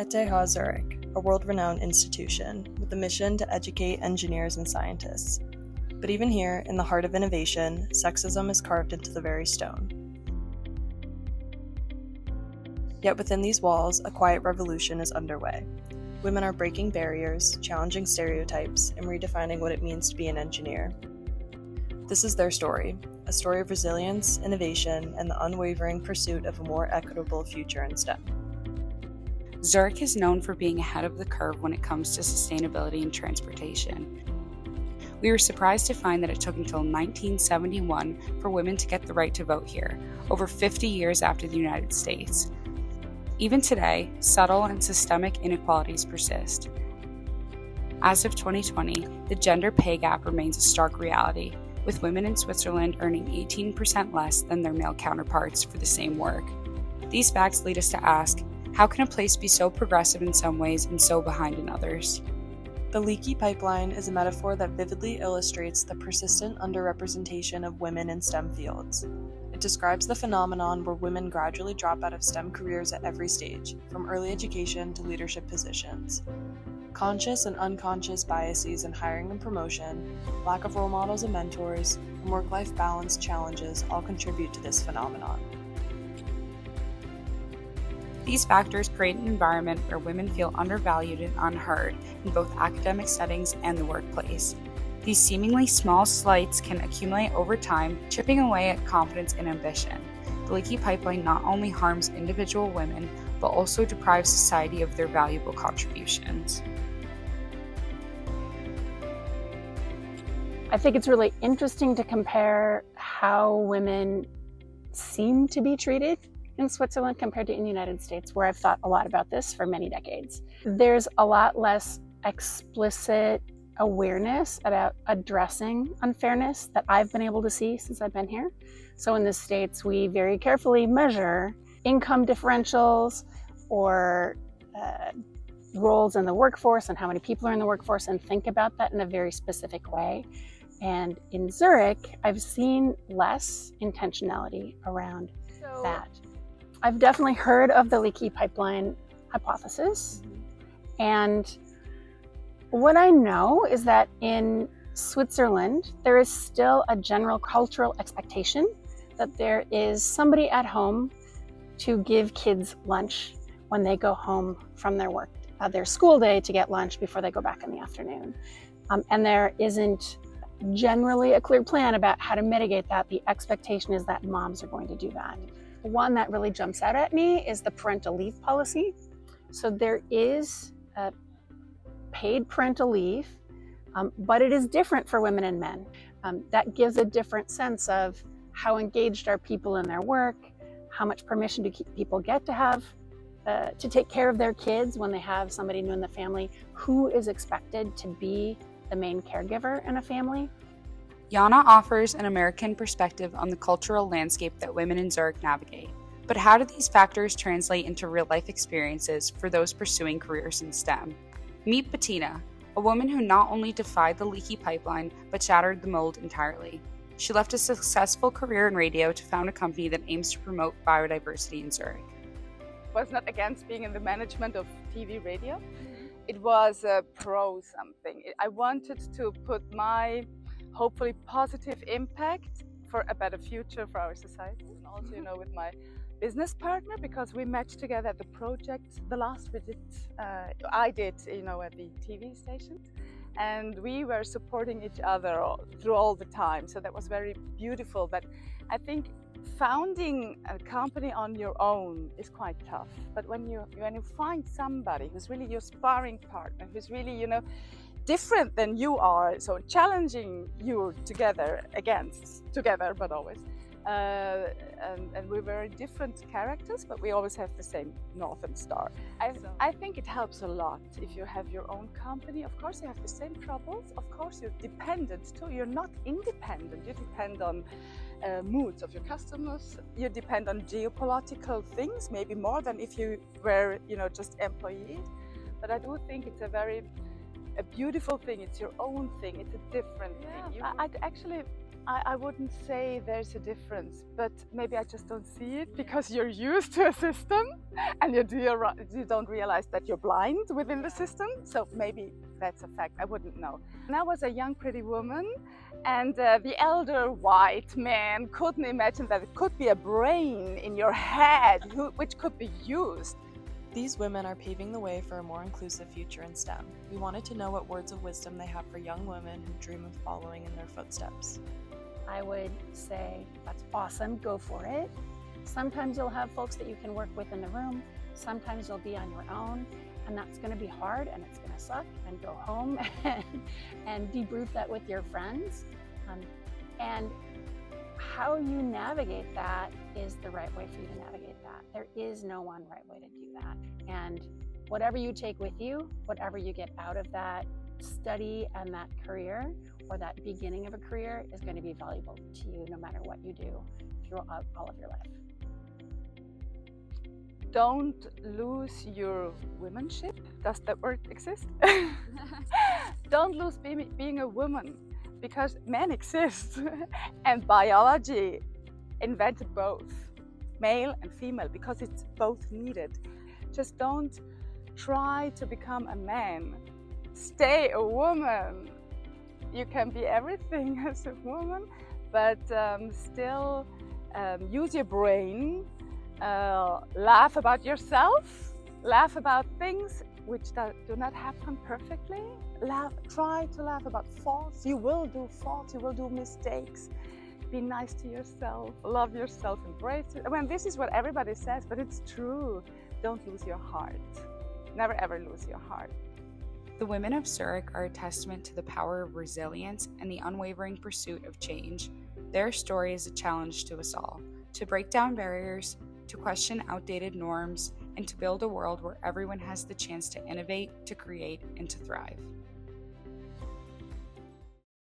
Zürich, a world-renowned institution with a mission to educate engineers and scientists. But even here, in the heart of innovation, sexism is carved into the very stone. Yet within these walls, a quiet revolution is underway. Women are breaking barriers, challenging stereotypes, and redefining what it means to be an engineer. This is their story, a story of resilience, innovation, and the unwavering pursuit of a more equitable future in STEM. Zürich is known for being ahead of the curve when it comes to sustainability and transportation. We were surprised to find that it took until 1971 for women to get the right to vote here, over 50 years after the United States. Even today, subtle and systemic inequalities persist. As of 2020, the gender pay gap remains a stark reality, with women in Switzerland earning 18% less than their male counterparts for the same work. These facts lead us to ask, how can a place be so progressive in some ways and so behind in others? The leaky pipeline is a metaphor that vividly illustrates the persistent underrepresentation of women in STEM fields. It describes the phenomenon where women gradually drop out of STEM careers at every stage, from early education to leadership positions. Conscious and unconscious biases in hiring and promotion, lack of role models and mentors, and work-life balance challenges all contribute to this phenomenon. These factors create an environment where women feel undervalued and unheard in both academic settings and the workplace. These seemingly small slights can accumulate over time, chipping away at confidence and ambition. The leaky pipeline not only harms individual women, but also deprives society of their valuable contributions. I think it's really interesting to compare how women seem to be treated in Switzerland compared to in the United States, where I've thought a lot about this for many decades. There's a lot less explicit awareness about addressing unfairness that I've been able to see since I've been here. So in the States, we very carefully measure income differentials or roles in the workforce and how many people are in the workforce and think about that in a very specific way. And in Zurich, I've seen less intentionality around that. I've definitely heard of the leaky pipeline hypothesis. And what I know is that in Switzerland, there is still a general cultural expectation that there is somebody at home to give kids lunch when they go home from their school day to get lunch before they go back in the afternoon. And there isn't generally a clear plan about how to mitigate that. The expectation is that moms are going to do that. One that really jumps out at me is the parental leave policy. So there is paid parental leave, but it is different for women and men. That gives a different sense of how engaged are people in their work, how much permission do people get to have to take care of their kids when they have somebody new in the family, who is expected to be the main caregiver in a family. Jana offers an American perspective on the cultural landscape that women in Zurich navigate. But how do these factors translate into real-life experiences for those pursuing careers in STEM? Meet Bettina, a woman who not only defied the leaky pipeline, but shattered the mold entirely. She left a successful career in radio to found a company that aims to promote biodiversity in Zurich. I was not against being in the management of TV radio. It was a pro something. I wanted to put my hopefully positive impact for a better future for our society, and also, with my business partner, because we met together at the project, the last I did, at the TV station, and we were supporting each other through all the time. So that was very beautiful. But I think founding a company on your own is quite tough. But when you find somebody who's really your sparring partner, who's really, different than you are, so challenging you together, but always. And we're very different characters, but we always have the same Northern Star. I think it helps a lot if you have your own company. Of course, you have the same troubles. Of course, you're dependent too. You're not independent. You depend on moods of your customers. You depend on geopolitical things, maybe more than if you were, just employee. But I do think it's a beautiful thing. It's your own thing. It's a different thing. I wouldn't say there's a difference, but maybe I just don't see it because you're used to a system and you don't realize that you're blind within the system. So maybe that's a fact. I wouldn't know. And I was a young, pretty woman, and the elder white man couldn't imagine that it could be a brain in your head which could be used. These women are paving the way for a more inclusive future in STEM. We wanted to know what words of wisdom they have for young women who dream of following in their footsteps. I would say, that's awesome, go for it. Sometimes you'll have folks that you can work with in the room. Sometimes you'll be on your own, and that's going to be hard and it's going to suck, and go home and debrief that with your friends. And how you navigate that is the right way for you to navigate that. There is no one right way to do that. And whatever you take with you, whatever you get out of that study and that career, or that beginning of a career, is going to be valuable to you no matter what you do throughout all of your life. Don't lose your womanship. Does that word exist? Don't lose being a woman, because men exist and biology invented both, male and female, because it's both needed. Just don't try to become a man. Stay a woman. You can be everything as a woman, but still use your brain, laugh about yourself, laugh about things which do not happen perfectly. Try to laugh about faults. You will do faults, you will do mistakes. Be nice to yourself, love yourself, embrace it. I mean, this is what everybody says, but it's true. Don't lose your heart. Never ever lose your heart. The women of Zürich are a testament to the power of resilience and the unwavering pursuit of change. Their story is a challenge to us all, to break down barriers, to question outdated norms, and to build a world where everyone has the chance to innovate, to create, and to thrive.